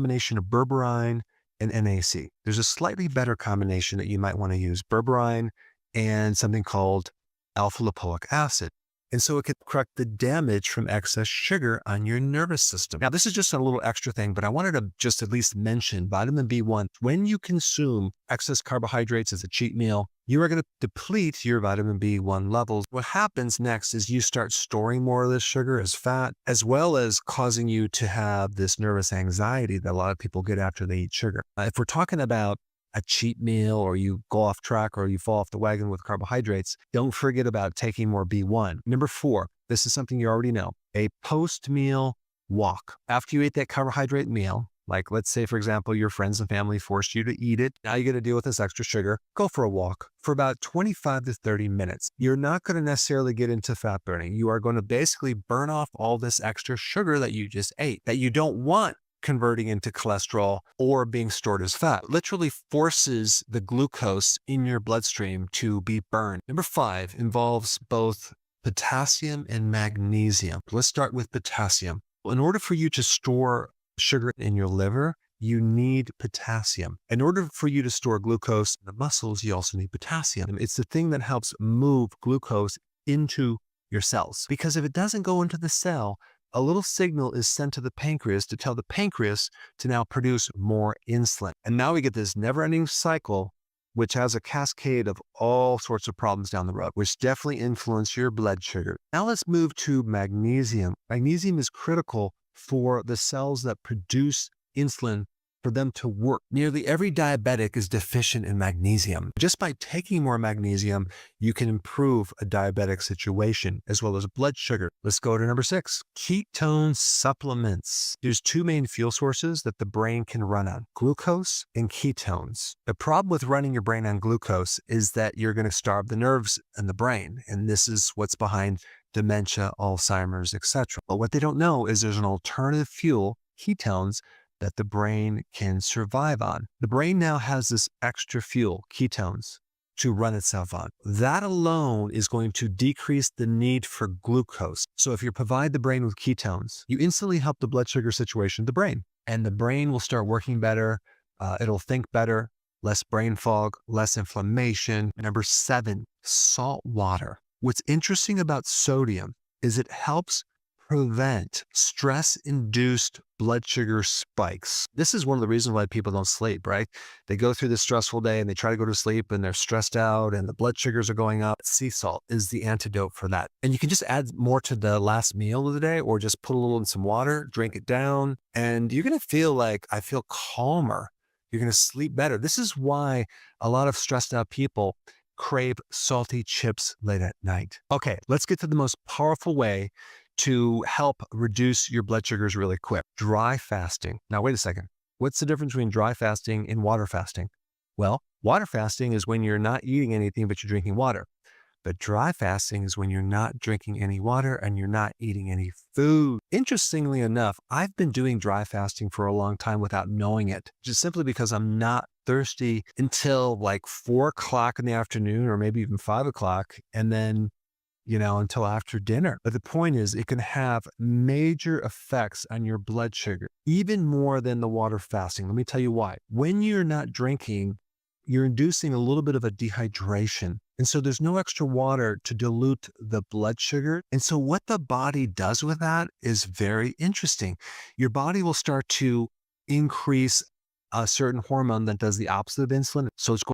Combination of berberine and NAC. There's a slightly better combination that you might want to use, berberine and something called alpha lipoic acid. And so it can correct the damage from excess sugar on your nervous system. Now, this is just a little extra thing, but I wanted to just at least mention vitamin B1. When you consume excess carbohydrates as a cheat meal, you are going to deplete your vitamin B1 levels. What happens next is you start storing more of this sugar as fat, as well as causing you to have this nervous anxiety that a lot of people get after they eat sugar. If we're talking about a cheat meal or you go off track or you fall off the wagon with carbohydrates, don't forget about taking more B1. Number 4, this is something you already know, a post-meal walk. After you ate that carbohydrate meal, like let's say, for example, your friends and family forced you to eat it. Now you got to deal with this extra sugar. Go for a walk for about 25 to 30 minutes. You're not going to necessarily get into fat burning. You are going to basically burn off all this extra sugar that you just ate that you don't want converting into cholesterol or being stored as fat. Literally forces the glucose in your bloodstream to be burned. Number 5 involves both potassium and magnesium. Let's start with potassium. In order for you to store sugar in your liver, you need potassium. In order for you to store glucose in the muscles, you also need potassium. It's the thing that helps move glucose into your cells. Because if it doesn't go into the cell, a little signal is sent to the pancreas to tell the pancreas to now produce more insulin. And now we get this never-ending cycle, which has a cascade of all sorts of problems down the road, which definitely influence your blood sugar. Now let's move to magnesium. Magnesium is critical for the cells that produce insulin for them to work. Nearly every diabetic is deficient in magnesium. Just by taking more magnesium, you can improve a diabetic situation as well as blood sugar. Let's go to number 6, ketone supplements. There's 2 main fuel sources that the brain can run on, glucose and ketones. The problem with running your brain on glucose is that you're going to starve the nerves in the brain. And this is what's behind dementia, Alzheimer's, etc. But what they don't know is there's an alternative fuel, ketones, that the brain can survive on. The brain now has this extra fuel, ketones, to run itself on. That alone is going to decrease the need for glucose. So if you provide the brain with ketones, you instantly help the blood sugar situation of the brain, and the brain will start working better. It'll think better, less brain fog, less inflammation. Number 7, salt water. What's interesting about sodium is it helps prevent stress-induced blood sugar spikes. This is one of the reasons why people don't sleep, right? They go through this stressful day and they try to go to sleep and they're stressed out and the blood sugars are going up. Sea salt is the antidote for that. And you can just add more to the last meal of the day or just put a little in some water, drink it down, and you're going to feel like, I feel calmer. You're going to sleep better. This is why a lot of stressed out people crave salty chips late at night. Okay, let's get to the most powerful way to help reduce your blood sugars really quick. Dry fasting. Now, wait a second. What's the difference between dry fasting and water fasting? Well, water fasting is when you're not eating anything, but you're drinking water. But dry fasting is when you're not drinking any water and you're not eating any food. Interestingly enough, I've been doing dry fasting for a long time without knowing it, just simply because I'm not thirsty until like 4 o'clock in the afternoon or maybe even 5 o'clock. And then until after dinner. But the point is, it can have major effects on your blood sugar, even more than the water fasting. Let me tell you why. When you're not drinking, you're inducing a little bit of a dehydration. And so there's no extra water to dilute the blood sugar. And so what the body does with that is very interesting. Your body will start to increase a certain hormone that does the opposite of insulin. So it's going